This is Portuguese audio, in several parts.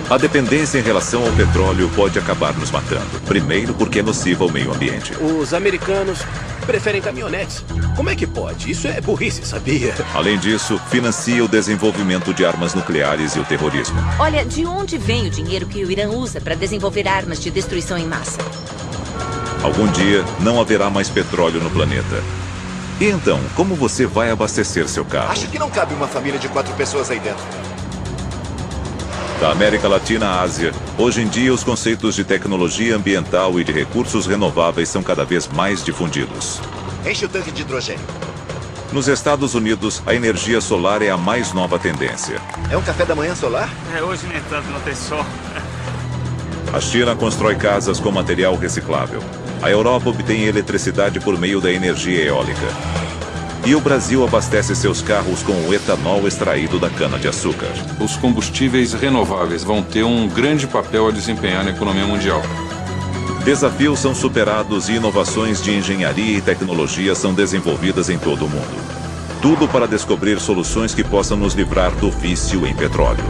A dependência em relação ao petróleo pode acabar nos matando. Primeiro, porque é nociva ao meio ambiente. Os americanos preferem caminhonetes. Como é que pode? Isso é burrice, sabia? Além disso, financia o desenvolvimento de armas nucleares e o terrorismo. Olha, de onde vem o dinheiro que o Irã usa para desenvolver armas de destruição em massa? Algum dia, não haverá mais petróleo no planeta. E então, como você vai abastecer seu carro? Acho que não cabe uma família de 4 pessoas aí dentro. Da América Latina à Ásia, hoje em dia os conceitos de tecnologia ambiental e de recursos renováveis são cada vez mais difundidos. Enche o tanque de hidrogênio. Nos Estados Unidos, a energia solar é a mais nova tendência. É um café da manhã solar? Hoje nem tanto, não tem sol. A China constrói casas com material reciclável. A Europa obtém eletricidade por meio da energia eólica. E o Brasil abastece seus carros com o etanol extraído da cana-de-açúcar. Os combustíveis renováveis vão ter um grande papel a desempenhar na economia mundial. Desafios são superados e inovações de engenharia e tecnologia são desenvolvidas em todo o mundo. Tudo para descobrir soluções que possam nos livrar do vício em petróleo.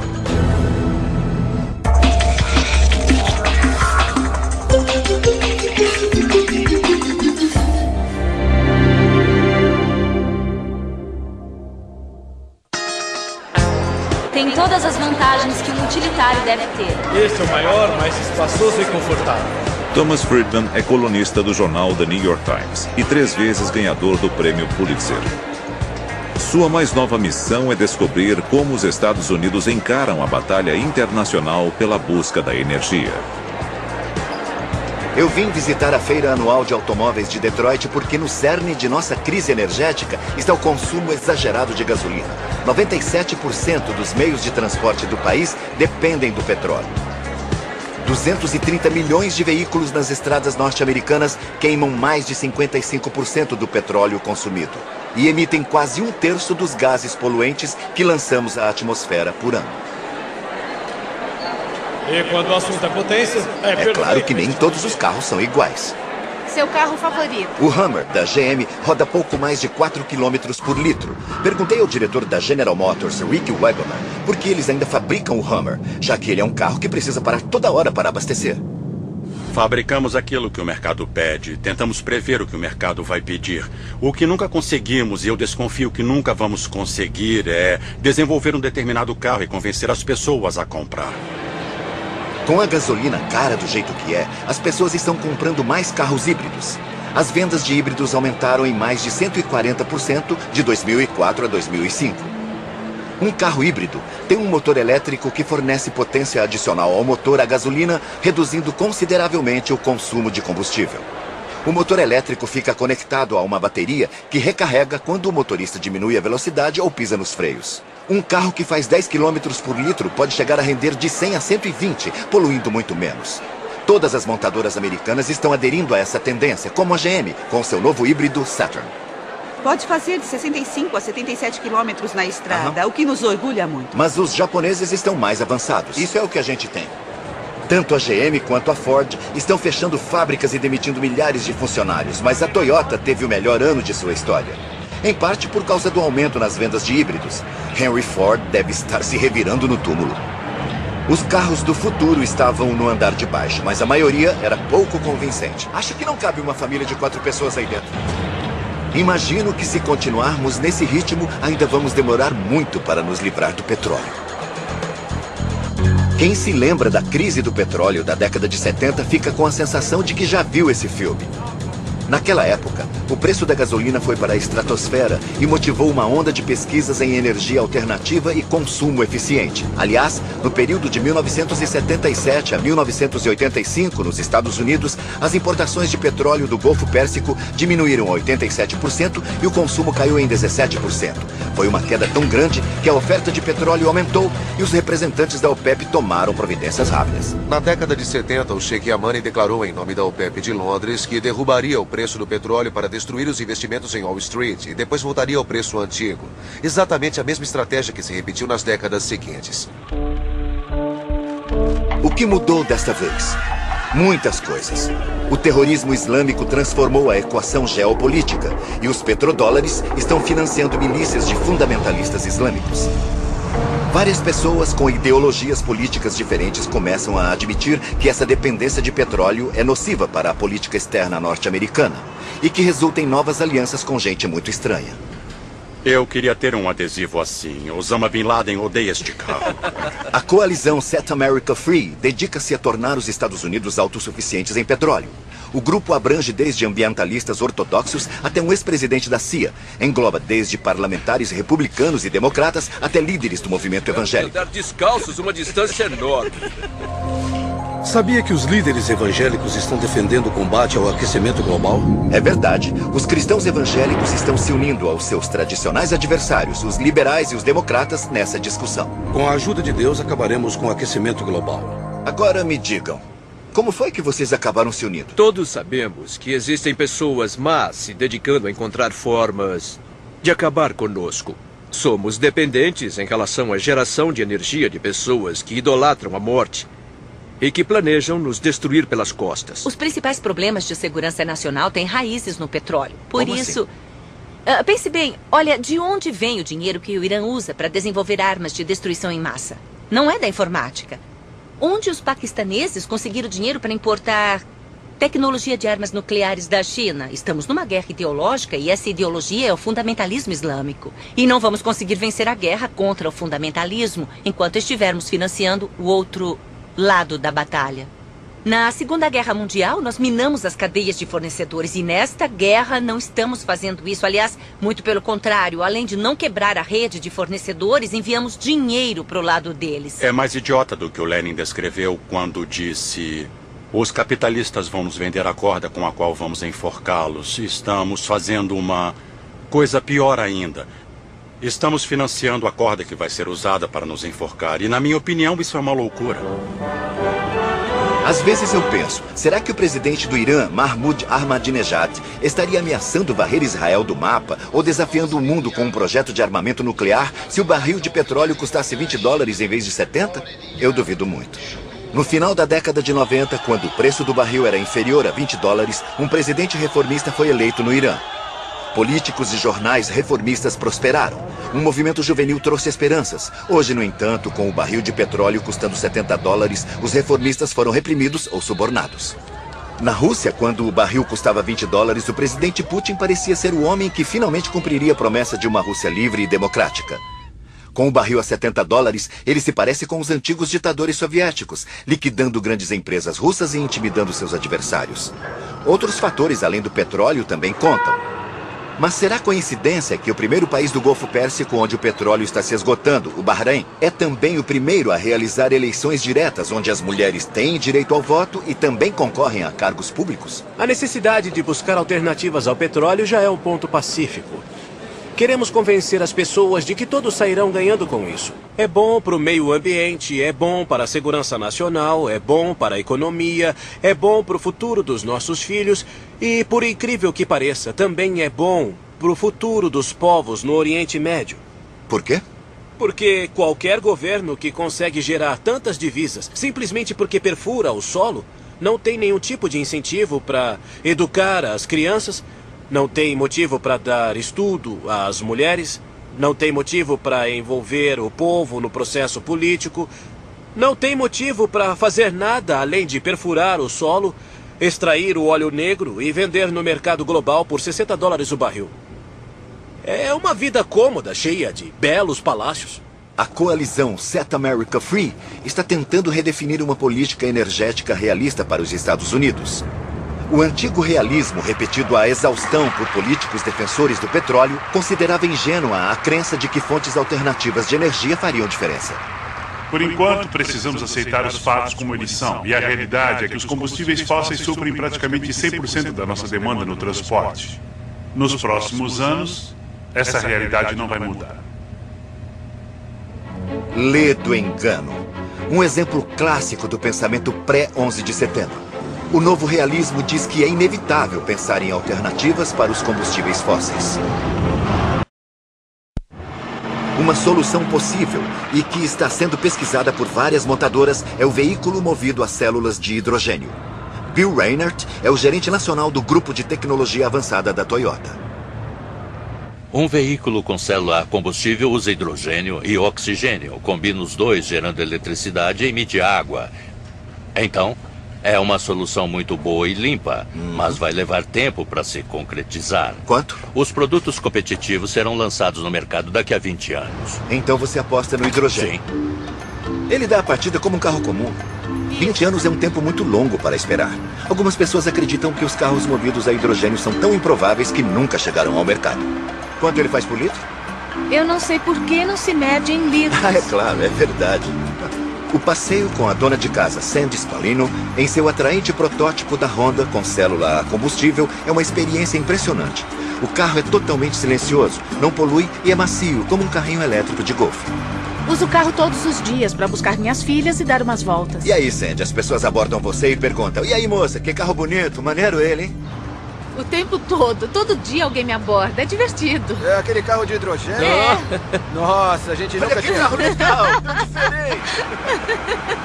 Tem todas as vantagens que um utilitário deve ter. Este é o maior, mais espaçoso e confortável. Thomas Friedman é colunista do jornal The New York Times e 3 vezes ganhador do prêmio Pulitzer. Sua mais nova missão é descobrir como os Estados Unidos encaram a batalha internacional pela busca da energia. Eu vim visitar a feira anual de automóveis de Detroit porque no cerne de nossa crise energética está o consumo exagerado de gasolina. 97% dos meios de transporte do país dependem do petróleo. 230 milhões de veículos nas estradas norte-americanas queimam mais de 55% do petróleo consumido e emitem quase 1/3 dos gases poluentes que lançamos à atmosfera por ano. E quando o assunto é potência... É claro que nem todos os carros são iguais. Seu carro favorito? O Hummer, da GM, roda pouco mais de 4 km por litro. Perguntei ao diretor da General Motors, Rick Wagoner, por que eles ainda fabricam o Hummer, já que ele é um carro que precisa parar toda hora para abastecer. Fabricamos aquilo que o mercado pede, tentamos prever o que o mercado vai pedir. O que nunca conseguimos, e eu desconfio que nunca vamos conseguir, é desenvolver um determinado carro e convencer as pessoas a comprar. Com a gasolina cara do jeito que é, as pessoas estão comprando mais carros híbridos. As vendas de híbridos aumentaram em mais de 140% de 2004 a 2005. Um carro híbrido tem um motor elétrico que fornece potência adicional ao motor a gasolina, reduzindo consideravelmente o consumo de combustível. O motor elétrico fica conectado a uma bateria que recarrega quando o motorista diminui a velocidade ou pisa nos freios. Um carro que faz 10 km por litro pode chegar a render de 100 a 120, poluindo muito menos. Todas as montadoras americanas estão aderindo a essa tendência, como a GM, com seu novo híbrido Saturn. Pode fazer de 65 a 77 quilômetros na estrada, o que nos orgulha muito. Mas os japoneses estão mais avançados. Isso é o que a gente tem. Tanto a GM quanto a Ford estão fechando fábricas e demitindo milhares de funcionários, mas a Toyota teve o melhor ano de sua história. Em parte por causa do aumento nas vendas de híbridos. Henry Ford deve estar se revirando no túmulo. Os carros do futuro estavam no andar de baixo, mas a maioria era pouco convincente. Acho que não cabe uma família de 4 pessoas aí dentro. Imagino que se continuarmos nesse ritmo, ainda vamos demorar muito para nos livrar do petróleo. Quem se lembra da crise do petróleo da década de 70 fica com a sensação de que já viu esse filme. Naquela época, o preço da gasolina foi para a estratosfera e motivou uma onda de pesquisas em energia alternativa e consumo eficiente. Aliás, no período de 1977 a 1985, nos Estados Unidos, as importações de petróleo do Golfo Pérsico diminuíram 87% e o consumo caiu em 17%. Foi uma queda tão grande que a oferta de petróleo aumentou e os representantes da OPEP tomaram providências rápidas. Na década de 70, o Sheikh Yamani declarou em nome da OPEP de Londres que derrubaria o preço do petróleo para destruir os investimentos em Wall Street e depois voltaria ao preço antigo. Exatamente a mesma estratégia que se repetiu nas décadas seguintes. O que mudou desta vez? Muitas coisas. O terrorismo islâmico transformou a equação geopolítica e os petrodólares estão financiando milícias de fundamentalistas islâmicos. Várias pessoas com ideologias políticas diferentes começam a admitir que essa dependência de petróleo é nociva para a política externa norte-americana e que resulta em novas alianças com gente muito estranha. Eu queria ter um adesivo assim. Osama Bin Laden odeia este carro. A coalizão Set America Free dedica-se a tornar os Estados Unidos autossuficientes em petróleo. O grupo abrange desde ambientalistas ortodoxos até um ex-presidente da CIA. Engloba desde parlamentares republicanos e democratas até líderes do movimento evangélico. Andar descalços uma distância enorme. Sabia que os líderes evangélicos estão defendendo o combate ao aquecimento global? É verdade. Os cristãos evangélicos estão se unindo aos seus tradicionais adversários, os liberais e os democratas, nessa discussão. Com a ajuda de Deus, acabaremos com o aquecimento global. Agora me digam, como foi que vocês acabaram se unindo? Todos sabemos que existem pessoas más se dedicando a encontrar formas de acabar conosco. Somos dependentes em relação à geração de energia de pessoas que idolatram a morte e que planejam nos destruir pelas costas. Os principais problemas de segurança nacional têm raízes no petróleo. Por Como isso... pense bem, olha, de onde vem o dinheiro que o Irã usa para desenvolver armas de destruição em massa? Não é da informática. Onde os paquistaneses conseguiram dinheiro para importar tecnologia de armas nucleares da China? Estamos numa guerra ideológica e essa ideologia é o fundamentalismo islâmico. E não vamos conseguir vencer a guerra contra o fundamentalismo enquanto estivermos financiando o outro lado da batalha. Na Segunda Guerra Mundial, nós minamos as cadeias de fornecedores e nesta guerra não estamos fazendo isso. Aliás, muito pelo contrário, além de não quebrar a rede de fornecedores, enviamos dinheiro para o lado deles. É mais idiota do que o Lenin descreveu quando disse: os capitalistas vão nos vender a corda com a qual vamos enforcá-los. Estamos fazendo uma coisa pior ainda. Estamos financiando a corda que vai ser usada para nos enforcar. E, na minha opinião, isso é uma loucura. Às vezes eu penso, será que o presidente do Irã, Mahmoud Ahmadinejad, estaria ameaçando varrer Israel do mapa ou desafiando o mundo com um projeto de armamento nuclear se o barril de petróleo custasse $20 em vez de 70? Eu duvido muito. No final da década de 90, quando o preço do barril era inferior a $20, um presidente reformista foi eleito no Irã. Políticos e jornais reformistas prosperaram. Um movimento juvenil trouxe esperanças. Hoje, no entanto, com o barril de petróleo custando $70, os reformistas foram reprimidos ou subornados. Na Rússia, quando o barril custava $20, o presidente Putin parecia ser o homem que finalmente cumpriria a promessa de uma Rússia livre e democrática. Com o barril a $70, ele se parece com os antigos ditadores soviéticos, liquidando grandes empresas russas e intimidando seus adversários. Outros fatores, além do petróleo, também contam. Mas será coincidência que o primeiro país do Golfo Pérsico onde o petróleo está se esgotando, o Bahrein, é também o primeiro a realizar eleições diretas onde as mulheres têm direito ao voto e também concorrem a cargos públicos? A necessidade de buscar alternativas ao petróleo já é um ponto pacífico. Queremos convencer as pessoas de que todos sairão ganhando com isso. É bom para o meio ambiente, é bom para a segurança nacional, é bom para a economia, é bom para o futuro dos nossos filhos e, por incrível que pareça, também é bom para o futuro dos povos no Oriente Médio. Por quê? Porque qualquer governo que consegue gerar tantas divisas simplesmente porque perfura o solo não tem nenhum tipo de incentivo para educar as crianças. Não tem motivo para dar estudo às mulheres, não tem motivo para envolver o povo no processo político, não tem motivo para fazer nada além de perfurar o solo, extrair o óleo negro e vender no mercado global por $60 o barril. É uma vida cômoda, cheia de belos palácios. A coalizão Set America Free está tentando redefinir uma política energética realista para os Estados Unidos. O antigo realismo, repetido à exaustão por políticos defensores do petróleo, considerava ingênua a crença de que fontes alternativas de energia fariam diferença. Por enquanto, precisamos aceitar os fatos como eles são. E a realidade é que os combustíveis fósseis suprem praticamente 100% da nossa demanda no transporte. Nos próximos anos, essa realidade não vai mudar. Ledo engano. Um exemplo clássico do pensamento pré-11 de setembro. O novo realismo diz que é inevitável pensar em alternativas para os combustíveis fósseis. Uma solução possível e que está sendo pesquisada por várias montadoras é o veículo movido a células de hidrogênio. Bill Reinert é o gerente nacional do Grupo de Tecnologia Avançada da Toyota. Um veículo com célula a combustível usa hidrogênio e oxigênio, combina os dois gerando eletricidade e emite água. Então, é uma solução muito boa e limpa, mas vai levar tempo para se concretizar. Quanto? Os produtos competitivos serão lançados no mercado daqui a 20 anos. Então você aposta no hidrogênio? Sim. Ele dá a partida como um carro comum. 20 anos é um tempo muito longo para esperar. Algumas pessoas acreditam que os carros movidos a hidrogênio são tão improváveis que nunca chegarão ao mercado. Quanto ele faz por litro? Eu não sei por que não se mede em litros. É claro, é verdade. O passeio com a dona de casa, Sandy Spalino, em seu atraente protótipo da Honda com célula a combustível, é uma experiência impressionante. O carro é totalmente silencioso, não polui e é macio, como um carrinho elétrico de golfe. Uso o carro todos os dias para buscar minhas filhas e dar umas voltas. E aí, Sandy, as pessoas abordam você e perguntam: e aí, moça, que carro bonito, maneiro ele, hein? O tempo todo dia alguém me aborda, é divertido. É aquele carro de hidrogênio? É. Nossa, a gente nunca tinha... carro legal, diferente.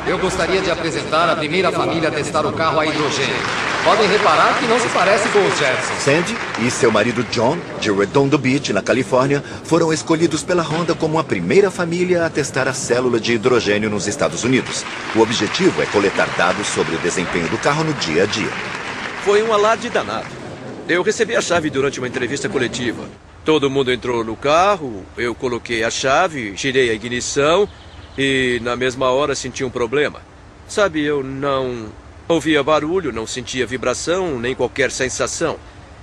Eu gostaria de apresentar a primeira família a testar o carro a hidrogênio. Podem reparar que não se parece com os Jetsons. Sandy e seu marido John, de Redondo Beach, na Califórnia, foram escolhidos pela Honda como a primeira família a testar a célula de hidrogênio nos Estados Unidos. O objetivo é coletar dados sobre o desempenho do carro no dia a dia. Foi um alarde danado. Eu recebi a chave durante uma entrevista coletiva. Todo mundo entrou no carro, eu coloquei a chave, girei a ignição e na mesma hora senti um problema. Sabe, eu não ouvia barulho, não sentia vibração, nem qualquer sensação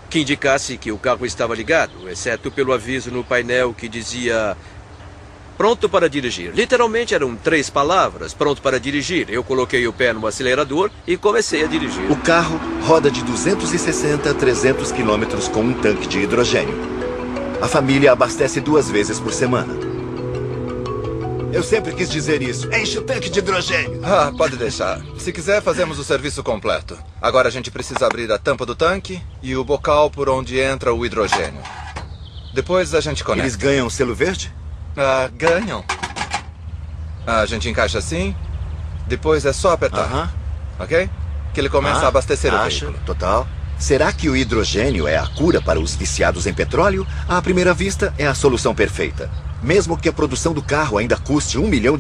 que indicasse que o carro estava ligado, exceto pelo aviso no painel que dizia pronto para dirigir. Literalmente eram 3 palavras, pronto para dirigir. Eu coloquei o pé no acelerador e comecei a dirigir. O carro roda de 260 a 300 quilômetros com um tanque de hidrogênio. A família abastece 2 vezes por semana. Eu sempre quis dizer isso. Enche o tanque de hidrogênio. Ah, pode deixar. Se quiser, fazemos o serviço completo. Agora a gente precisa abrir a tampa do tanque e o bocal por onde entra o hidrogênio. Depois a gente conecta. Eles ganham selo verde? Ganham. A gente encaixa assim, depois é só apertar. Ok? Que ele começa a abastecer o veículo. Total. Será que o hidrogênio é a cura para os viciados em petróleo? À primeira vista, é a solução perfeita. Mesmo que a produção do carro ainda custe $1 milhão,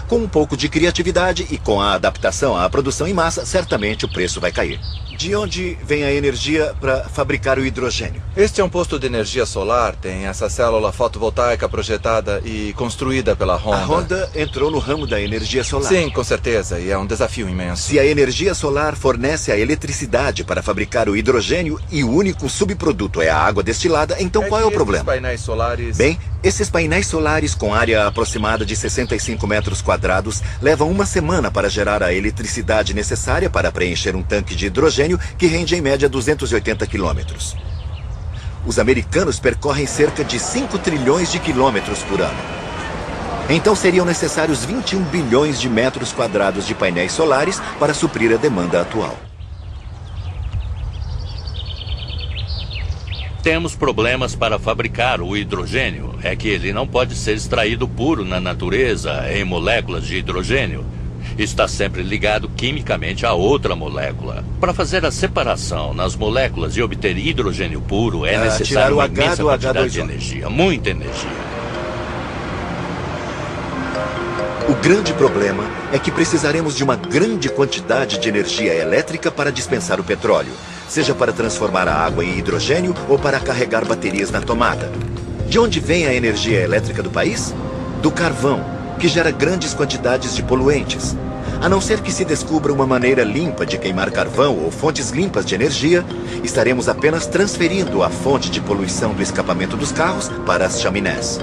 com um pouco de criatividade e com a adaptação à produção em massa, certamente o preço vai cair. De onde vem a energia para fabricar o hidrogênio? Este é um posto de energia solar, tem essa célula fotovoltaica projetada e construída pela Honda. A Honda entrou no ramo da energia solar. Sim, com certeza, e é um desafio imenso. Se a energia solar fornece a eletricidade para fabricar o hidrogênio e o único subproduto é a água destilada, então qual é o problema? Painéis solares... Bem, esses painéis solares com área aproximada de 65 metros quadrados levam 1 semana para gerar a eletricidade necessária para preencher um tanque de hidrogênio que rende em média 280 quilômetros. Os americanos percorrem cerca de 5 trilhões de quilômetros por ano. Então seriam necessários 21 bilhões de metros quadrados de painéis solares para suprir a demanda atual. Temos problemas para fabricar o hidrogênio. É que ele não pode ser extraído puro na natureza, em moléculas de hidrogênio. Está sempre ligado quimicamente a outra molécula. Para fazer a separação nas moléculas e obter hidrogênio puro, é necessário uma imensa quantidade de energia, muita energia. O grande problema é que precisaremos de uma grande quantidade de energia elétrica para dispensar o petróleo, seja para transformar a água em hidrogênio ou para carregar baterias na tomada. De onde vem a energia elétrica do país? Do carvão, que gera grandes quantidades de poluentes. A não ser que se descubra uma maneira limpa de queimar carvão ou fontes limpas de energia, estaremos apenas transferindo a fonte de poluição do escapamento dos carros para as chaminés.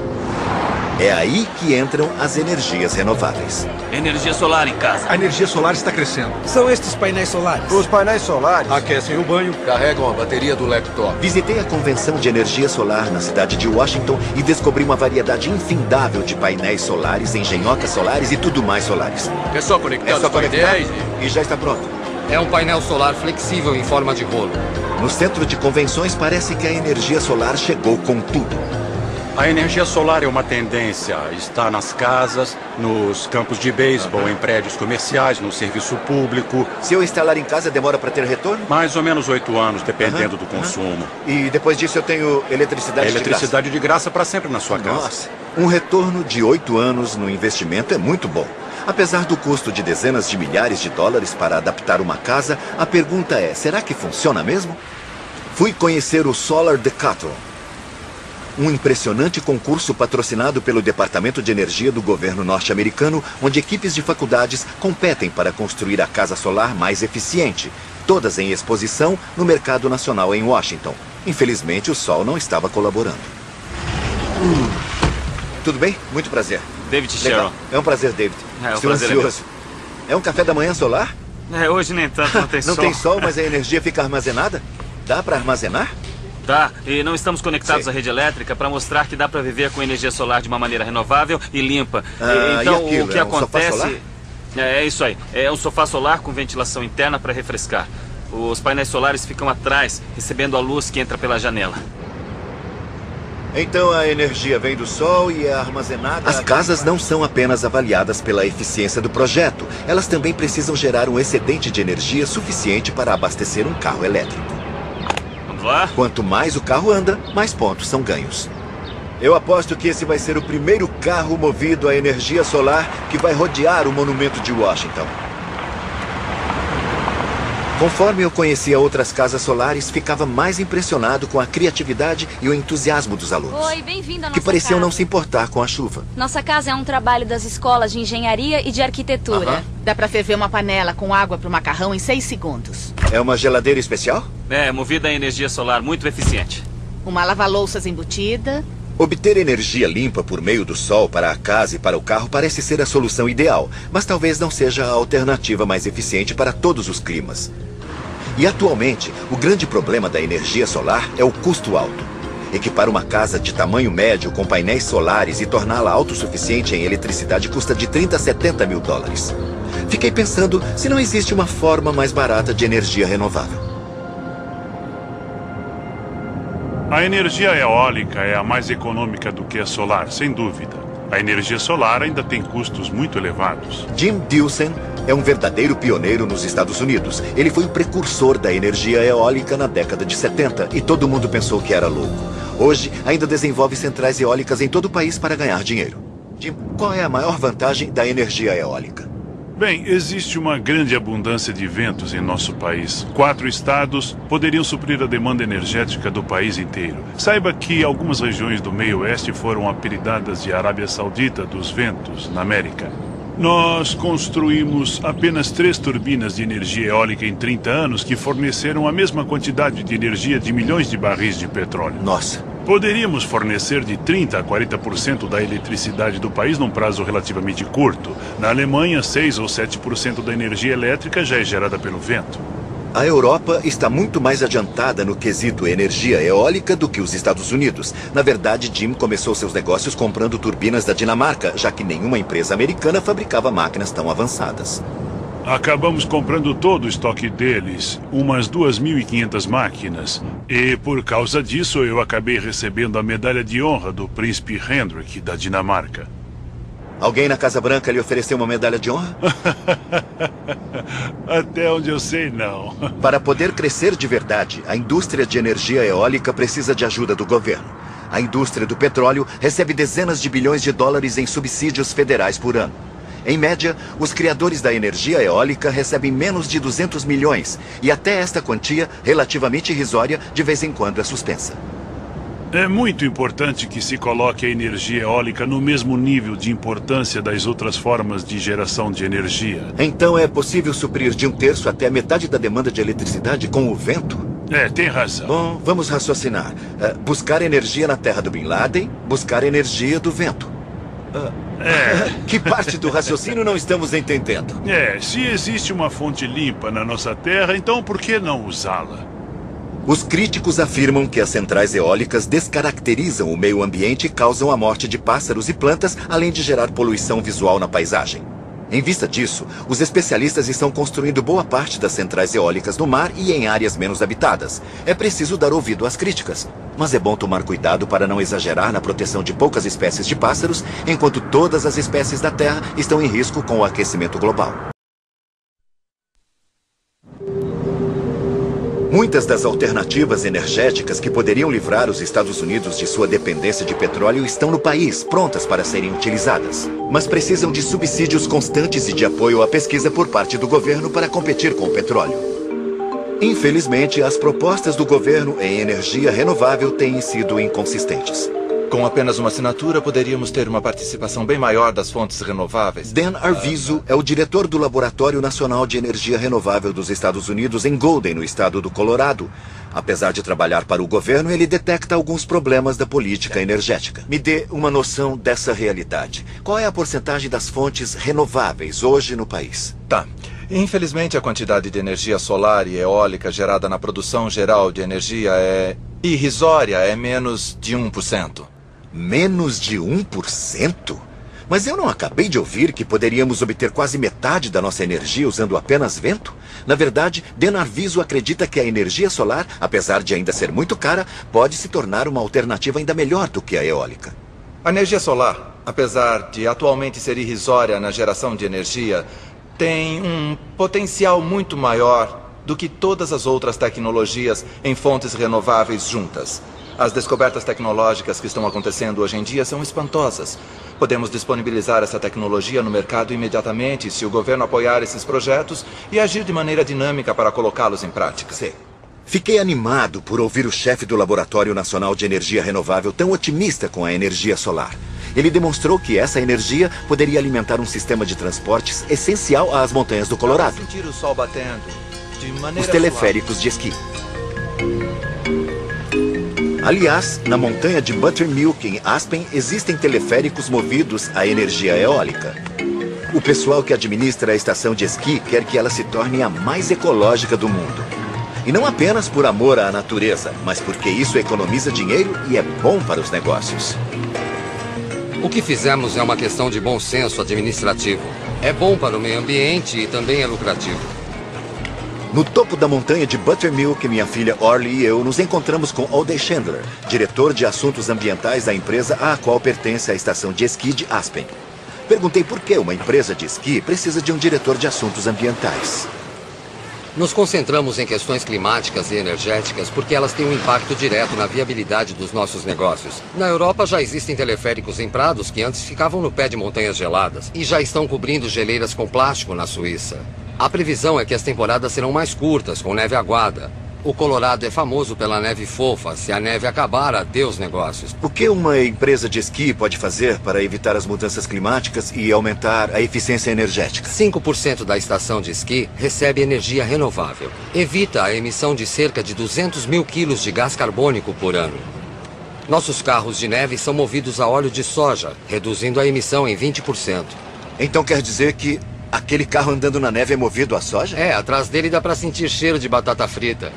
É aí que entram as energias renováveis. Energia solar em casa. A energia solar está crescendo. São estes painéis solares. Os painéis solares aquecem o banho, carregam a bateria do laptop. Visitei a convenção de energia solar na cidade de Washington e descobri uma variedade infindável de painéis solares, engenhocas solares e tudo mais solares. É só conectar os painéis e já está pronto. É um painel solar flexível em forma de rolo. No centro de convenções parece que a energia solar chegou com tudo. A energia solar é uma tendência. Está nas casas, nos campos de beisebol, em prédios comerciais, no serviço público. Se eu instalar em casa, demora para ter retorno? Mais ou menos 8 anos, dependendo do consumo. E depois disso eu tenho eletricidade de graça? Eletricidade de graça para sempre na sua casa. Nossa, um retorno de 8 anos no investimento é muito bom. Apesar do custo de dezenas de milhares de dólares para adaptar uma casa, a pergunta é, será que funciona mesmo? Fui conhecer o Solar Decathlon, um impressionante concurso patrocinado pelo Departamento de Energia do governo norte-americano, onde equipes de faculdades competem para construir a casa solar mais eficiente, todas em exposição no mercado nacional em Washington. Infelizmente, o sol não estava colaborando. Tudo bem? Muito prazer. David Legal. Sherrill. É um prazer, David. Estou ansioso. É um café da manhã solar? Hoje nem tanto, não tem sol. Não tem sol, mas a energia fica armazenada? Dá para armazenar? Dá, e não estamos conectados à rede elétrica para mostrar que dá para viver com energia solar de uma maneira renovável e limpa. Então, e aquilo, o que acontece... sofá solar? É isso aí. É um sofá solar com ventilação interna para refrescar. Os painéis solares ficam atrás, recebendo a luz que entra pela janela. Então a energia vem do sol e é armazenada... As casas não são apenas avaliadas pela eficiência do projeto. Elas também precisam gerar um excedente de energia suficiente para abastecer um carro elétrico. Quanto mais o carro anda, mais pontos são ganhos. Eu aposto que esse vai ser o primeiro carro movido a energia solar que vai rodear o monumento de Washington. Conforme eu conhecia outras casas solares, ficava mais impressionado com a criatividade e o entusiasmo dos alunos. Oi, bem-vindo à nossa que pareciam casa. Não se importar com a chuva. Nossa casa é um trabalho das escolas de engenharia e de arquitetura. Dá pra ferver uma panela com água pro macarrão em 6 segundos. É uma geladeira especial? É, movida a energia solar, muito eficiente. Uma lava-louças embutida. Obter energia limpa por meio do sol para a casa e para o carro parece ser a solução ideal, mas talvez não seja a alternativa mais eficiente para todos os climas. E atualmente, o grande problema da energia solar é o custo alto. Equipar uma casa de tamanho médio com painéis solares e torná-la autossuficiente em eletricidade custa de 30 a 70 mil dólares. Fiquei pensando se não existe uma forma mais barata de energia renovável. A energia eólica é a mais econômica do que a solar, sem dúvida. A energia solar ainda tem custos muito elevados. Jim Dilson é um verdadeiro pioneiro nos Estados Unidos. Ele foi o precursor da energia eólica na década de 70 e todo mundo pensou que era louco. Hoje, ainda desenvolve centrais eólicas em todo o país para ganhar dinheiro. Jim, qual é a maior vantagem da energia eólica? Bem, existe uma grande abundância de ventos em nosso país. 4 estados poderiam suprir a demanda energética do país inteiro. Saiba que algumas regiões do meio oeste foram apelidadas de Arábia Saudita dos ventos, na América. Nós construímos apenas 3 turbinas de energia eólica em 30 anos que forneceram a mesma quantidade de energia de milhões de barris de petróleo. Nossa! Poderíamos fornecer de 30% a 40% da eletricidade do país num prazo relativamente curto. Na Alemanha, 6 ou 7% da energia elétrica já é gerada pelo vento. A Europa está muito mais adiantada no quesito energia eólica do que os Estados Unidos. Na verdade, Jim começou seus negócios comprando turbinas da Dinamarca, já que nenhuma empresa americana fabricava máquinas tão avançadas. Acabamos comprando todo o estoque deles, umas 2.500 máquinas. E por causa disso eu acabei recebendo a medalha de honra do príncipe Hendrik da Dinamarca. Alguém na Casa Branca lhe ofereceu uma medalha de honra? Até onde eu sei, não. Para poder crescer de verdade, a indústria de energia eólica precisa de ajuda do governo. A indústria do petróleo recebe dezenas de bilhões de dólares em subsídios federais por ano. Em média, os criadores da energia eólica recebem menos de 200 milhões, e até esta quantia, relativamente irrisória, de vez em quando é suspensa. É muito importante que se coloque a energia eólica no mesmo nível de importância das outras formas de geração de energia. Então é possível suprir de 1/3 até a metade da demanda de eletricidade com o vento? É, tem razão. Bom, vamos raciocinar. Buscar energia na terra do Bin Laden, buscar energia do vento. Que parte do raciocínio não estamos entendendo? Se existe uma fonte limpa na nossa terra, então por que não usá-la? Os críticos afirmam que as centrais eólicas descaracterizam o meio ambiente e causam a morte de pássaros e plantas, além de gerar poluição visual na paisagem. Em vista disso, os especialistas estão construindo boa parte das centrais eólicas no mar e em áreas menos habitadas. É preciso dar ouvido às críticas, mas é bom tomar cuidado para não exagerar na proteção de poucas espécies de pássaros, enquanto todas as espécies da Terra estão em risco com o aquecimento global. Muitas das alternativas energéticas que poderiam livrar os Estados Unidos de sua dependência de petróleo estão no país, prontas para serem utilizadas. Mas precisam de subsídios constantes e de apoio à pesquisa por parte do governo para competir com o petróleo. Infelizmente, as propostas do governo em energia renovável têm sido inconsistentes. Com apenas uma assinatura, poderíamos ter uma participação bem maior das fontes renováveis. Dan Arvizo é o diretor do Laboratório Nacional de Energia Renovável dos Estados Unidos em Golden, no estado do Colorado. Apesar de trabalhar para o governo, ele detecta alguns problemas da política energética. Me dê uma noção dessa realidade. Qual é a porcentagem das fontes renováveis hoje no país? Tá. Infelizmente, a quantidade de energia solar e eólica gerada na produção geral de energia é irrisória, é menos de 1%. Menos de 1%? Mas eu não acabei de ouvir que poderíamos obter quase metade da nossa energia usando apenas vento? Na verdade, Dan Arvizo acredita que a energia solar, apesar de ainda ser muito cara, pode se tornar uma alternativa ainda melhor do que a eólica. A energia solar, apesar de atualmente ser irrisória na geração de energia, tem um potencial muito maior do que todas as outras tecnologias em fontes renováveis juntas. As descobertas tecnológicas que estão acontecendo hoje em dia são espantosas. Podemos disponibilizar essa tecnologia no mercado imediatamente se o governo apoiar esses projetos e agir de maneira dinâmica para colocá-los em prática. Sim. Fiquei animado por ouvir o chefe do Laboratório Nacional de Energia Renovável tão otimista com a energia solar. Ele demonstrou que essa energia poderia alimentar um sistema de transportes essencial às montanhas do Colorado. Sentir o sol batendo de maneira os teleféricos de esqui. Aliás, na montanha de Buttermilk, em Aspen, existem teleféricos movidos a energia eólica. O pessoal que administra a estação de esqui quer que ela se torne a mais ecológica do mundo. E não apenas por amor à natureza, mas porque isso economiza dinheiro e é bom para os negócios. O que fizemos é uma questão de bom senso administrativo. É bom para o meio ambiente e também é lucrativo. No topo da montanha de Buttermilk, minha filha Orly e eu nos encontramos com Alden Chandler, diretor de assuntos ambientais da empresa à qual pertence a estação de esqui de Aspen. Perguntei por que uma empresa de esqui precisa de um diretor de assuntos ambientais. Nos concentramos em questões climáticas e energéticas porque elas têm um impacto direto na viabilidade dos nossos negócios. Na Europa já existem teleféricos em prados que antes ficavam no pé de montanhas geladas e já estão cobrindo geleiras com plástico na Suíça. A previsão é que as temporadas serão mais curtas, com neve aguada. O Colorado é famoso pela neve fofa. Se a neve acabar, adeus negócios. O que uma empresa de esqui pode fazer para evitar as mudanças climáticas e aumentar a eficiência energética? 5% da estação de esqui recebe energia renovável. Evita a emissão de cerca de 200 mil quilos de gás carbônico por ano. Nossos carros de neve são movidos a óleo de soja, reduzindo a emissão em 20%. Então quer dizer que aquele carro andando na neve é movido a soja? É, atrás dele dá para sentir cheiro de batata frita.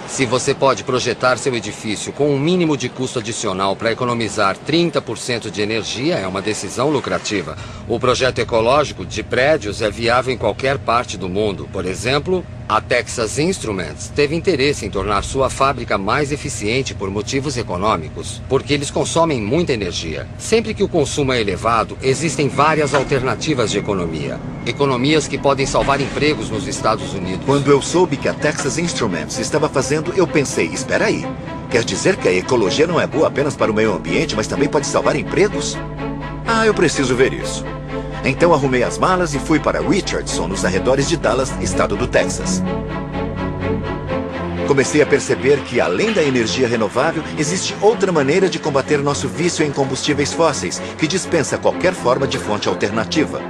Se você pode projetar seu edifício com um mínimo de custo adicional para economizar 30% de energia, é uma decisão lucrativa. O projeto ecológico de prédios é viável em qualquer parte do mundo. Por exemplo, a Texas Instruments teve interesse em tornar sua fábrica mais eficiente por motivos econômicos, porque eles consomem muita energia. Sempre que o consumo é elevado, existem várias alternativas de economia. Economias que podem salvar empregos nos Estados Unidos. Quando eu soube que a Texas Instruments estava fazendo, eu pensei, espera aí, quer dizer que a ecologia não é boa apenas para o meio ambiente, mas também pode salvar empregos? Ah, eu preciso ver isso. Então arrumei as malas e fui para Richardson, nos arredores de Dallas, estado do Texas. Comecei a perceber que, além da energia renovável, existe outra maneira de combater nosso vício em combustíveis fósseis, que dispensa qualquer forma de fonte alternativa.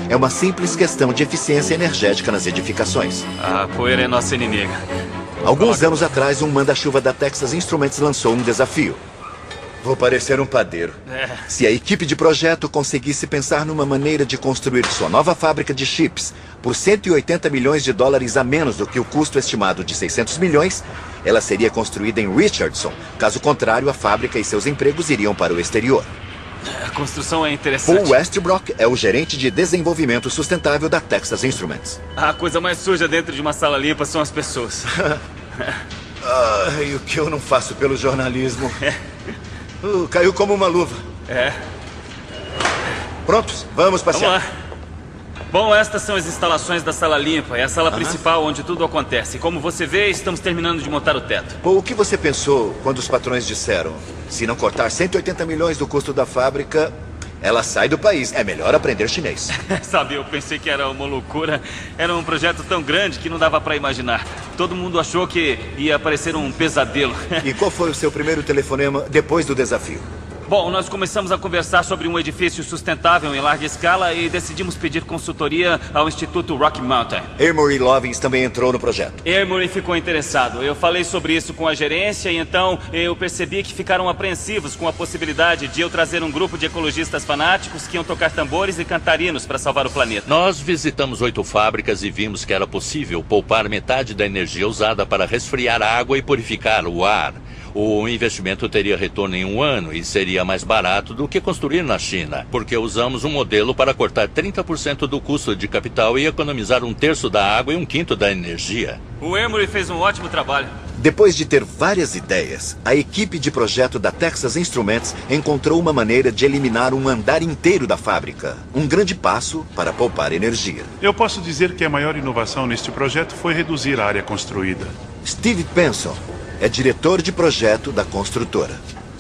É uma simples questão de eficiência energética nas edificações. A poeira é nossa inimiga. Alguns anos atrás, um manda-chuva da Texas Instruments lançou um desafio. Vou parecer um padeiro. Se a equipe de projeto conseguisse pensar numa maneira de construir sua nova fábrica de chips por 180 milhões de dólares a menos do que o custo estimado de 600 milhões, ela seria construída em Richardson. Caso contrário, a fábrica e seus empregos iriam para o exterior. A construção é interessante. Paul Westbrook é o gerente de desenvolvimento sustentável da Texas Instruments. A coisa mais suja dentro de uma sala limpa são as pessoas. Ai, o que eu não faço pelo jornalismo. Caiu como uma luva. É. Prontos? Vamos passear. Vamos lá. Bom, estas são as instalações da sala limpa. É a sala principal onde tudo acontece. Como você vê, estamos terminando de montar o teto. Pô, o que você pensou quando os patrões disseram? Se não cortar 180 milhões do custo da fábrica, ela sai do país. É melhor aprender chinês. Sabe, eu pensei que era uma loucura. Era um projeto tão grande que não dava pra imaginar. Todo mundo achou que ia parecer um pesadelo. E qual foi o seu primeiro telefonema depois do desafio? Bom, nós começamos a conversar sobre um edifício sustentável em larga escala e decidimos pedir consultoria ao Instituto Rocky Mountain. Emory Lovins também entrou no projeto. Emory ficou interessado. Eu falei sobre isso com a gerência e então eu percebi que ficaram apreensivos com a possibilidade de eu trazer um grupo de ecologistas fanáticos que iam tocar tambores e cantar hinos para salvar o planeta. Nós visitamos 8 fábricas e vimos que era possível poupar metade da energia usada para resfriar a água e purificar o ar. O investimento teria retorno em 1 ano e seria mais barato do que construir na China, porque usamos um modelo para cortar 30% do custo de capital e economizar 1/3 da água e 1/5 da energia. O Emory fez um ótimo trabalho. Depois de ter várias ideias, a equipe de projeto da Texas Instruments encontrou uma maneira de eliminar um andar inteiro da fábrica. Um grande passo para poupar energia. Eu posso dizer que a maior inovação neste projeto foi reduzir a área construída. Steve Penson é diretor de projeto da construtora.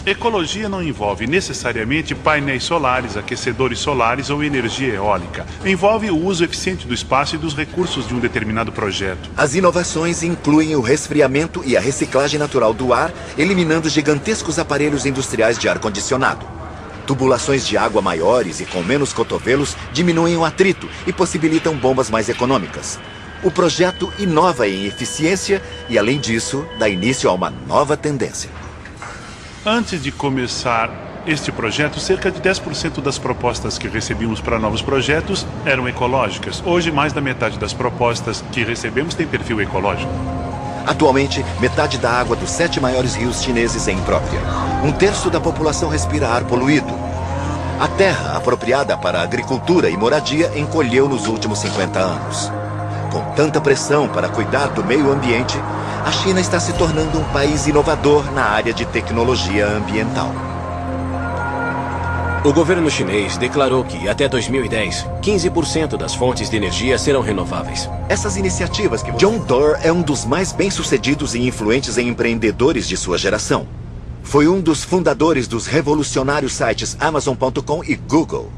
Ecologia não envolve necessariamente painéis solares, aquecedores solares ou energia eólica. Envolve o uso eficiente do espaço e dos recursos de um determinado projeto. As inovações incluem o resfriamento e a reciclagem natural do ar, eliminando gigantescos aparelhos industriais de ar-condicionado. Tubulações de água maiores e com menos cotovelos diminuem o atrito e possibilitam bombas mais econômicas. O projeto inova em eficiência e, além disso, dá início a uma nova tendência. Antes de começar este projeto, cerca de 10% das propostas que recebíamos para novos projetos eram ecológicas. Hoje, mais da metade das propostas que recebemos tem perfil ecológico. Atualmente, metade da água dos 7 maiores rios chineses é imprópria. 1/3 da população respira ar poluído. A terra apropriada para a agricultura e moradia encolheu nos últimos 50 anos. Com tanta pressão para cuidar do meio ambiente, a China está se tornando um país inovador na área de tecnologia ambiental. O governo chinês declarou que, até 2010, 15% das fontes de energia serão renováveis. Essas iniciativas que... John Doerr é um dos mais bem-sucedidos e influentes empreendedores de sua geração. Foi um dos fundadores dos revolucionários sites Amazon.com e Google.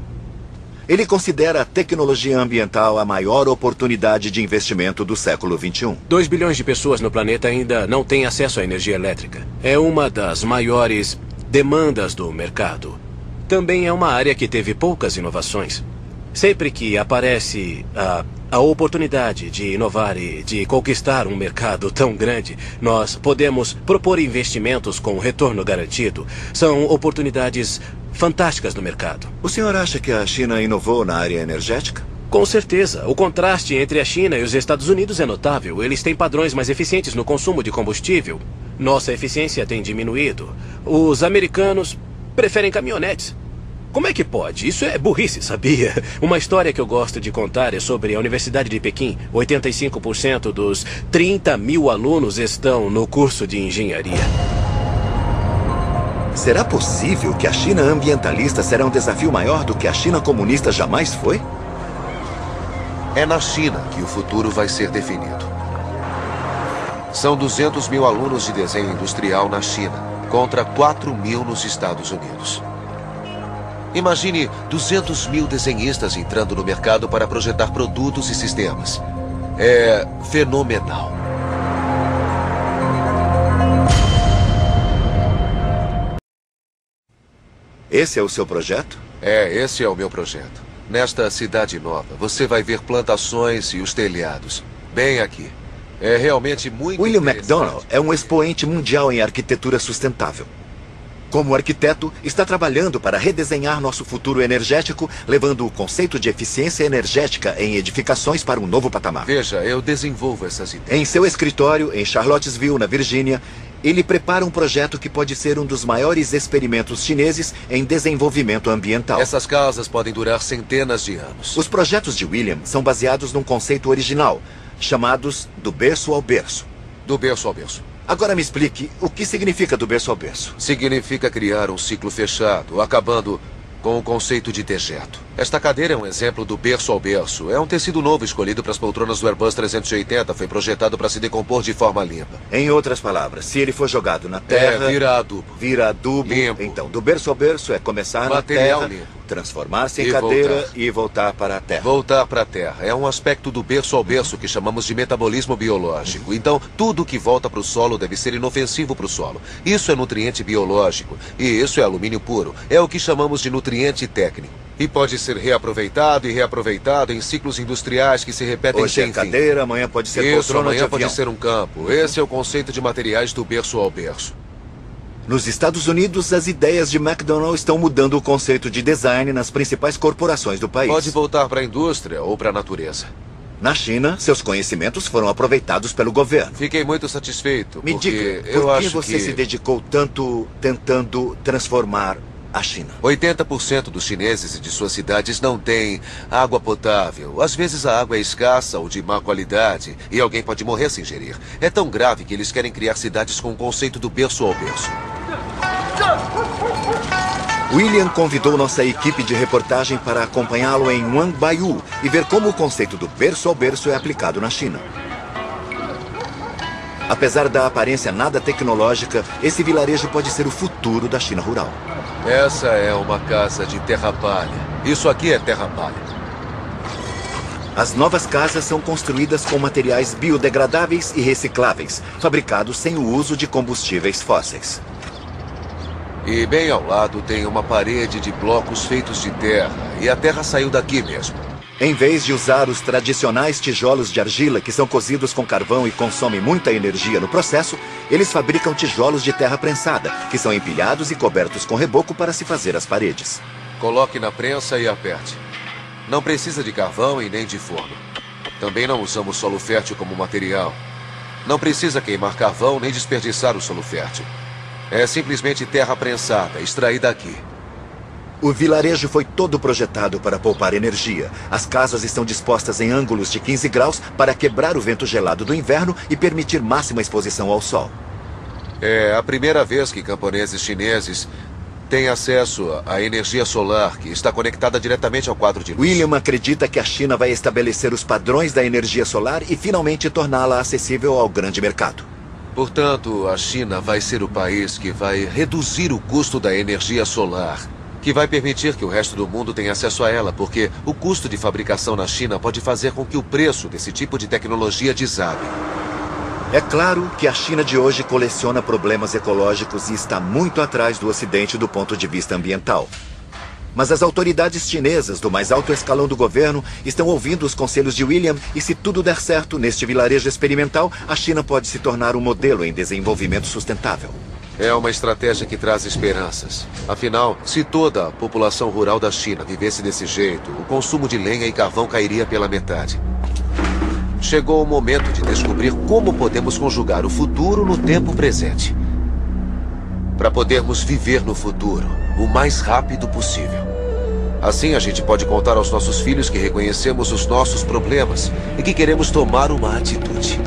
Ele considera a tecnologia ambiental a maior oportunidade de investimento do século XXI. 2 bilhões de pessoas no planeta ainda não têm acesso à energia elétrica. É uma das maiores demandas do mercado. Também é uma área que teve poucas inovações. Sempre que aparece a oportunidade de inovar e de conquistar um mercado tão grande, nós podemos propor investimentos com retorno garantido. São oportunidades fantásticas no mercado. O senhor acha que a China inovou na área energética? Com certeza. O contraste entre a China e os Estados Unidos é notável. Eles têm padrões mais eficientes no consumo de combustível. Nossa eficiência tem diminuído. Os americanos preferem caminhonetes. Como é que pode? Isso é burrice, sabia? Uma história que eu gosto de contar é sobre a Universidade de Pequim. 85% dos 30 mil alunos estão no curso de engenharia. Será possível que a China ambientalista será um desafio maior do que a China comunista jamais foi? É na China que o futuro vai ser definido. São 200 mil alunos de desenho industrial na China, contra 4 mil nos Estados Unidos. Imagine 200 mil desenhistas entrando no mercado para projetar produtos e sistemas. É fenomenal. Esse é o seu projeto? Esse é o meu projeto. Nesta cidade nova, você vai ver plantações e os telhados. Bem aqui. É realmente muito William McDonald é um expoente mundial em arquitetura sustentável. Como arquiteto, está trabalhando para redesenhar nosso futuro energético, levando o conceito de eficiência energética em edificações para um novo patamar. Veja, eu desenvolvo essas ideias. Em seu escritório, em Charlottesville, na Virgínia, Ele prepara um projeto que pode ser um dos maiores experimentos chineses em desenvolvimento ambiental. Essas casas podem durar centenas de anos. Os projetos de William são baseados num conceito original, chamados do berço ao berço. Do berço ao berço. Agora me explique, o que significa do berço ao berço? Significa criar um ciclo fechado, acabando com o conceito de dejeto. Esta cadeira é um exemplo do berço ao berço. É um tecido novo escolhido para as poltronas do Airbus 380. Foi projetado para se decompor de forma limpa. Em outras palavras, se ele for jogado na terra... vira adubo. Vira adubo. Limpo. Então, do berço ao berço é começar Material na terra, limpo. transformar-se em E cadeira voltar. e voltar para a terra. Voltar para a terra. É um aspecto do berço ao berço que chamamos de metabolismo biológico. Então, tudo que volta para o solo deve ser inofensivo para o solo. Isso é nutriente biológico. E isso é alumínio puro. É o que chamamos de nutriente técnico. E pode ser reaproveitado e reaproveitado em ciclos industriais que se repetem Hoje sem é fim. cadeira, amanhã pode ser Isso, poltrona de amanhã avião. pode ser um campo. Esse é o conceito de materiais do berço ao berço. Nos Estados Unidos, as ideias de McDonnell estão mudando o conceito de design nas principais corporações do país. Pode voltar para a indústria ou para a natureza. Na China, seus conhecimentos foram aproveitados pelo governo. Fiquei muito satisfeito. Me porque diga, eu por que acho você que se dedicou tanto tentando transformar a China? 80% dos chineses e de suas cidades não têm água potável. Às vezes a água é escassa ou de má qualidade e alguém pode morrer sem ingerir. É tão grave que eles querem criar cidades com o conceito do berço ao berço. William convidou nossa equipe de reportagem para acompanhá-lo em Wangbaiu e ver como o conceito do berço ao berço é aplicado na China. Apesar da aparência nada tecnológica, esse vilarejo pode ser o futuro da China rural. Essa é uma casa de terra palha. Isso aqui é terra palha. As novas casas são construídas com materiais biodegradáveis e recicláveis, fabricados sem o uso de combustíveis fósseis. E bem ao lado tem uma parede de blocos feitos de terra. E a terra saiu daqui mesmo. Em vez de usar os tradicionais tijolos de argila que são cozidos com carvão e consomem muita energia no processo, eles fabricam tijolos de terra prensada, que são empilhados e cobertos com reboco para se fazer as paredes. Coloque na prensa e aperte. Não precisa de carvão e nem de forno. Também não usamos solo fértil como material. Não precisa queimar carvão nem desperdiçar o solo fértil. É simplesmente terra prensada, extraída aqui. O vilarejo foi todo projetado para poupar energia. As casas estão dispostas em ângulos de 15 graus para quebrar o vento gelado do inverno e permitir máxima exposição ao sol. É a primeira vez que camponeses chineses têm acesso à energia solar, que está conectada diretamente ao quadro de luz. William acredita que a China vai estabelecer os padrões da energia solar e finalmente torná-la acessível ao grande mercado. Portanto, a China vai ser o país que vai reduzir o custo da energia solar, que vai permitir que o resto do mundo tenha acesso a ela, porque o custo de fabricação na China pode fazer com que o preço desse tipo de tecnologia desabe. É claro que a China de hoje coleciona problemas ecológicos e está muito atrás do Ocidente do ponto de vista ambiental. Mas as autoridades chinesas do mais alto escalão do governo estão ouvindo os conselhos de William e, se tudo der certo neste vilarejo experimental, a China pode se tornar um modelo em desenvolvimento sustentável. É uma estratégia que traz esperanças. Afinal, se toda a população rural da China vivesse desse jeito, o consumo de lenha e carvão cairia pela metade. Chegou o momento de descobrir como podemos conjugar o futuro no tempo presente, para podermos viver no futuro o mais rápido possível. Assim a gente pode contar aos nossos filhos que reconhecemos os nossos problemas e que queremos tomar uma atitude.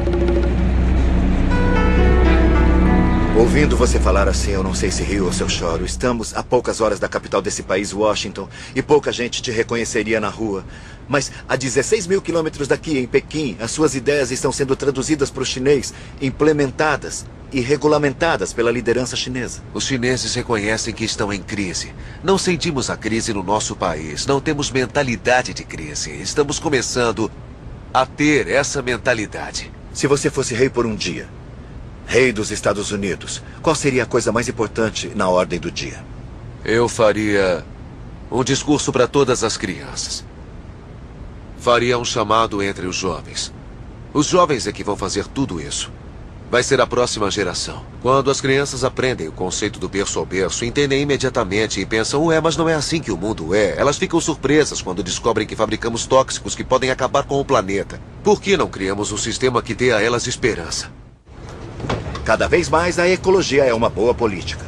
Ouvindo você falar assim, eu não sei se rio ou se eu choro. Estamos a poucas horas da capital desse país, Washington, e pouca gente te reconheceria na rua. Mas a 16 mil quilômetros daqui, em Pequim, as suas ideias estão sendo traduzidas para o chinês, implementadas e regulamentadas pela liderança chinesa. Os chineses reconhecem que estão em crise. Não sentimos a crise no nosso país. Não temos mentalidade de crise. Estamos começando a ter essa mentalidade. Se você fosse rei por um dia, rei dos Estados Unidos, qual seria a coisa mais importante na ordem do dia? Eu faria um discurso para todas as crianças. Faria um chamado entre os jovens. Os jovens é que vão fazer tudo isso. Vai ser a próxima geração. Quando as crianças aprendem o conceito do berço ao berço, entendem imediatamente e pensam, ué, mas não é assim que o mundo é. Elas ficam surpresas quando descobrem que fabricamos tóxicos que podem acabar com o planeta. Por que não criamos um sistema que dê a elas esperança? Cada vez mais a ecologia é uma boa política.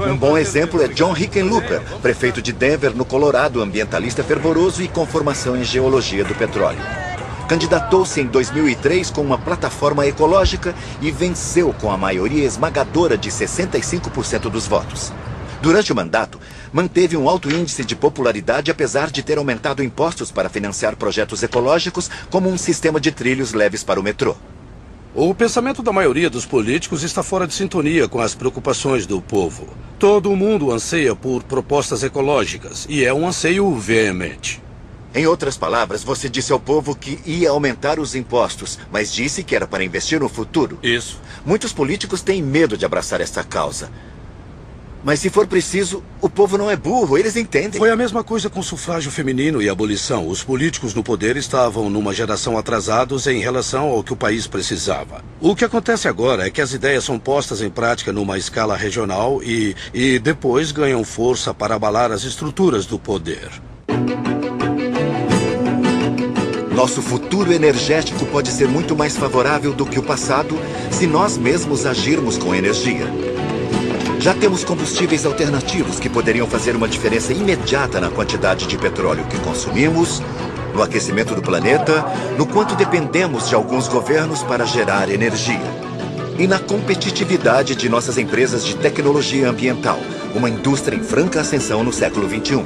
Um bom exemplo é John Hickenlooper, prefeito de Denver, no Colorado, ambientalista fervoroso e com formação em geologia do petróleo. Candidatou-se em 2003 com uma plataforma ecológica e venceu com a maioria esmagadora de 65% dos votos. Durante o mandato, manteve um alto índice de popularidade apesar de ter aumentado impostos para financiar projetos ecológicos, como um sistema de trilhos leves para o metrô. O pensamento da maioria dos políticos está fora de sintonia com as preocupações do povo. Todo mundo anseia por propostas ecológicas e é um anseio veemente. Em outras palavras, você disse ao povo que ia aumentar os impostos, mas disse que era para investir no futuro. Isso. Muitos políticos têm medo de abraçar essa causa. Mas se for preciso, o povo não é burro, eles entendem. Foi a mesma coisa com o sufrágio feminino e a abolição. Os políticos no poder estavam numa geração atrasados em relação ao que o país precisava. O que acontece agora é que as ideias são postas em prática numa escala regional e depois ganham força para abalar as estruturas do poder. Nosso futuro energético pode ser muito mais favorável do que o passado se nós mesmos agirmos com energia. Já temos combustíveis alternativos que poderiam fazer uma diferença imediata na quantidade de petróleo que consumimos, no aquecimento do planeta, no quanto dependemos de alguns governos para gerar energia. E na competitividade de nossas empresas de tecnologia ambiental, uma indústria em franca ascensão no século XXI.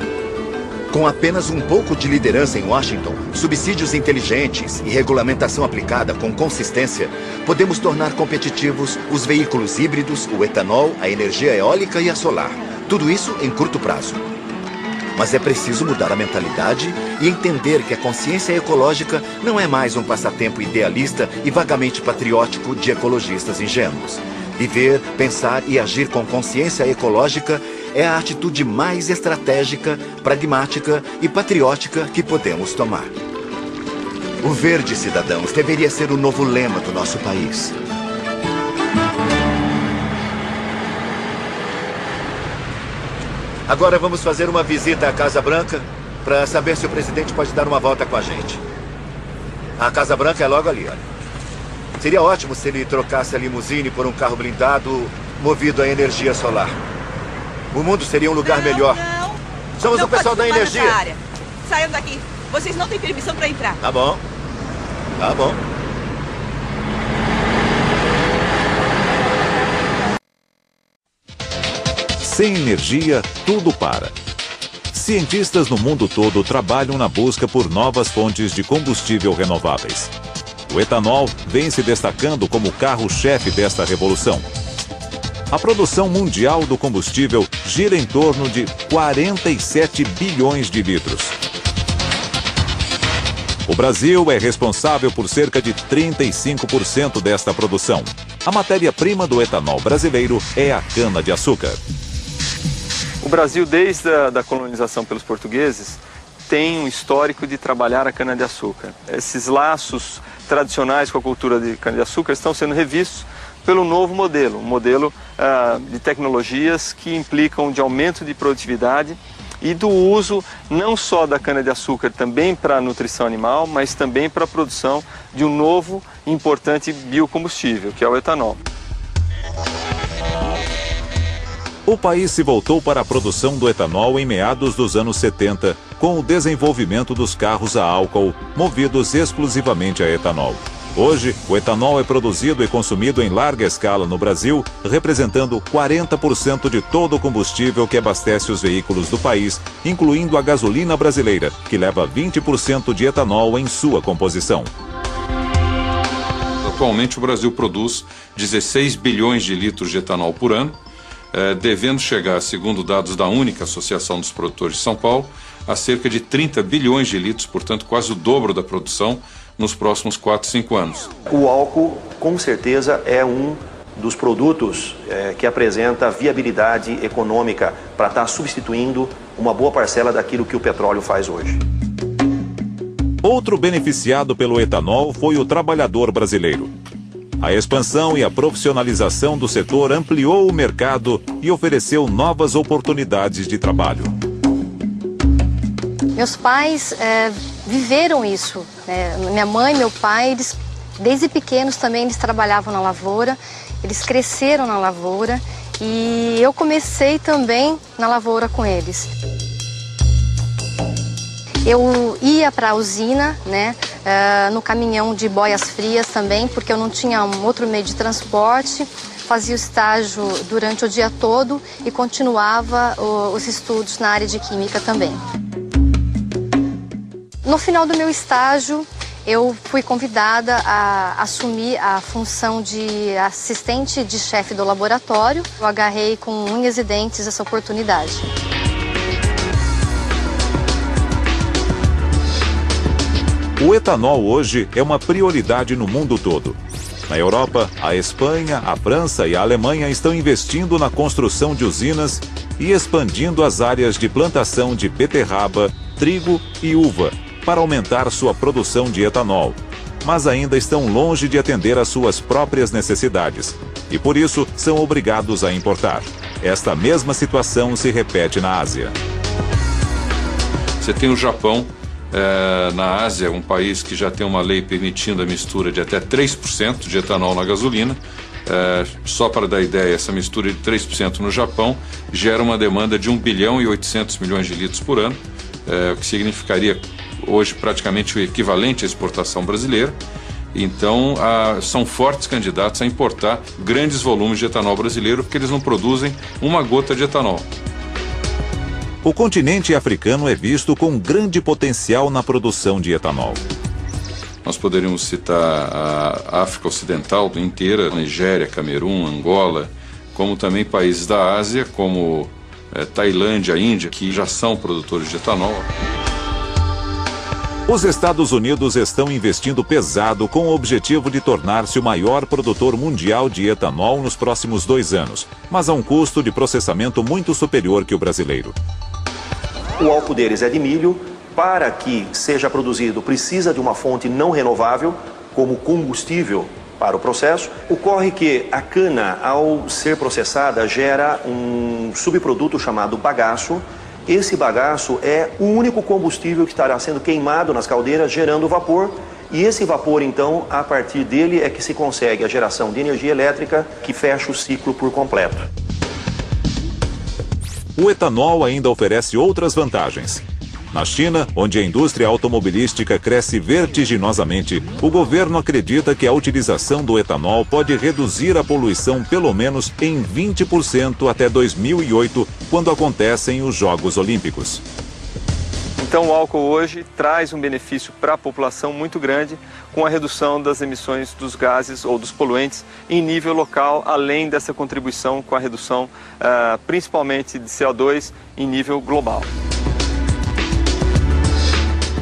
Com apenas um pouco de liderança em Washington, subsídios inteligentes e regulamentação aplicada com consistência, podemos tornar competitivos os veículos híbridos, o etanol, a energia eólica e a solar. Tudo isso em curto prazo. Mas é preciso mudar a mentalidade e entender que a consciência ecológica não é mais um passatempo idealista e vagamente patriótico de ecologistas ingênuos. Viver, pensar e agir com consciência ecológica é a atitude mais estratégica, pragmática e patriótica que podemos tomar. O verde, cidadãos, deveria ser o novo lema do nosso país. Agora vamos fazer uma visita à Casa Branca para saber se o presidente pode dar uma volta com a gente. A Casa Branca é logo ali, olha. Seria ótimo se ele trocasse a limusine por um carro blindado movido a energia solar. O mundo seria um lugar melhor. Não. Somos não o pessoal da energia. Área. Saiam daqui. Vocês não têm permissão para entrar. Tá bom. Tá bom. Sem energia, tudo para. Cientistas no mundo todo trabalham na busca por novas fontes de combustível renováveis. O etanol vem se destacando como o carro-chefe desta revolução. A produção mundial do combustível gira em torno de 47 bilhões de litros. O Brasil é responsável por cerca de 35% desta produção. A matéria-prima do etanol brasileiro é a cana-de-açúcar. O Brasil, desde a colonização pelos portugueses, tem um histórico de trabalhar a cana-de-açúcar. Esses laços tradicionais com a cultura de cana-de-açúcar estão sendo revistos pelo novo modelo, um modelo de tecnologias que implicam de aumento de produtividade e do uso não só da cana-de-açúcar também para a nutrição animal, mas também para a produção de um novo e importante biocombustível, que é o etanol. O país se voltou para a produção do etanol em meados dos anos 70, com o desenvolvimento dos carros a álcool, movidos exclusivamente a etanol. Hoje, o etanol é produzido e consumido em larga escala no Brasil, representando 40% de todo o combustível que abastece os veículos do país, incluindo a gasolina brasileira, que leva 20% de etanol em sua composição. Atualmente, o Brasil produz 16 bilhões de litros de etanol por ano, devendo chegar, segundo dados da única Associação dos Produtores de São Paulo, a cerca de 30 bilhões de litros, portanto quase o dobro da produção nos próximos 4, 5 anos. O álcool, com certeza, é um dos produtos que apresenta viabilidade econômica para estar substituindo uma boa parcela daquilo que o petróleo faz hoje. Outro beneficiado pelo etanol foi o trabalhador brasileiro. A expansão e a profissionalização do setor ampliou o mercado e ofereceu novas oportunidades de trabalho. Meus pais viveram isso. Minha mãe e meu pai, desde pequenos também eles trabalhavam na lavoura Eles cresceram na lavoura e eu comecei também na lavoura com eles. Eu ia para a usina, né, no caminhão de boias frias também, porque eu não tinha um outro meio de transporte. Fazia o estágio durante o dia todo e continuava os estudos na área de química também. No final do meu estágio, eu fui convidada a assumir a função de assistente de chefe do laboratório. Eu agarrei com unhas e dentes essa oportunidade. O etanol hoje é uma prioridade no mundo todo. Na Europa, a Espanha, a França e a Alemanha estão investindo na construção de usinas e expandindo as áreas de plantação de beterraba, trigo e uva para aumentar sua produção de etanol, mas ainda estão longe de atender às suas próprias necessidades e por isso são obrigados a importar. Esta mesma situação se repete na Ásia. Você tem o Japão, na Ásia, um país que já tem uma lei permitindo a mistura de até 3% de etanol na gasolina. Só para dar ideia, essa mistura de 3% no Japão gera uma demanda de 1 bilhão e 800 milhões de litros por ano, o que significaria hoje praticamente o equivalente à exportação brasileira. Então, são fortes candidatos a importar grandes volumes de etanol brasileiro, porque eles não produzem uma gota de etanol. O continente africano é visto com grande potencial na produção de etanol. Nós poderíamos citar a África Ocidental inteira, Nigéria, Camerun, Angola, como também países da Ásia, como Tailândia, Índia, que já são produtores de etanol. Os Estados Unidos estão investindo pesado com o objetivo de tornar-se o maior produtor mundial de etanol nos próximos 2 anos, mas a um custo de processamento muito superior que o brasileiro. O álcool deles é de milho. Para que seja produzido, precisa de uma fonte não renovável como combustível para o processo. Ocorre que a cana, ao ser processada, gera um subproduto chamado bagaço. Esse bagaço é o único combustível que estará sendo queimado nas caldeiras, gerando vapor. E esse vapor, então, a partir dele é que se consegue a geração de energia elétrica, que fecha o ciclo por completo. O etanol ainda oferece outras vantagens. Na China, onde a indústria automobilística cresce vertiginosamente, o governo acredita que a utilização do etanol pode reduzir a poluição pelo menos em 20% até 2008, quando acontecem os Jogos Olímpicos. Então o álcool hoje traz um benefício para a população muito grande com a redução das emissões dos gases ou dos poluentes em nível local, além dessa contribuição com a redução principalmente de CO2 em nível global.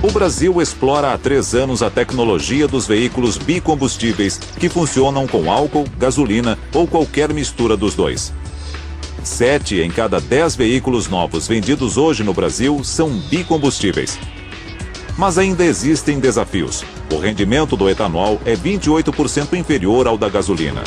O Brasil explora há 3 anos a tecnologia dos veículos bicombustíveis que funcionam com álcool, gasolina ou qualquer mistura dos dois. 7 em cada 10 veículos novos vendidos hoje no Brasil são bicombustíveis. Mas ainda existem desafios. O rendimento do etanol é 28% inferior ao da gasolina.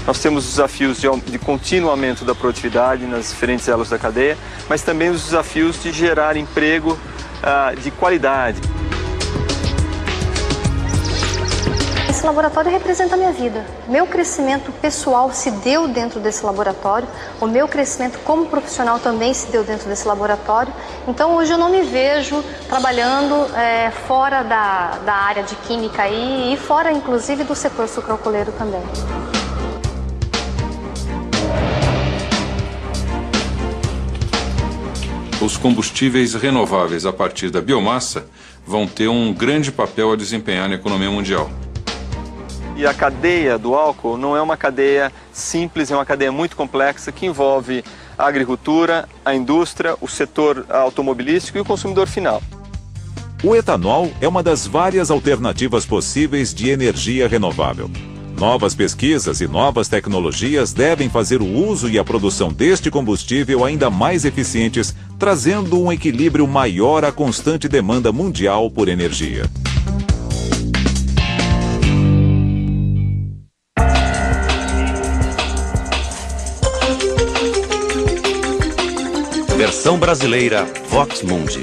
Nós temos desafios de contínuo aumento da produtividade nas diferentes elos da cadeia, mas também os desafios de gerar emprego de qualidade. Esse laboratório representa a minha vida. Meu crescimento pessoal se deu dentro desse laboratório, o meu crescimento como profissional também se deu dentro desse laboratório. Então hoje eu não me vejo trabalhando fora da área de química aí, e fora inclusive do setor sucroalcooleiro também. Os combustíveis renováveis a partir da biomassa vão ter um grande papel a desempenhar na economia mundial. E a cadeia do álcool não é uma cadeia simples, é uma cadeia muito complexa que envolve a agricultura, a indústria, o setor automobilístico e o consumidor final. O etanol é uma das várias alternativas possíveis de energia renovável. Novas pesquisas e novas tecnologias devem fazer o uso e a produção deste combustível ainda mais eficientes, trazendo um equilíbrio maior à constante demanda mundial por energia. Versão brasileira Vox Mundi.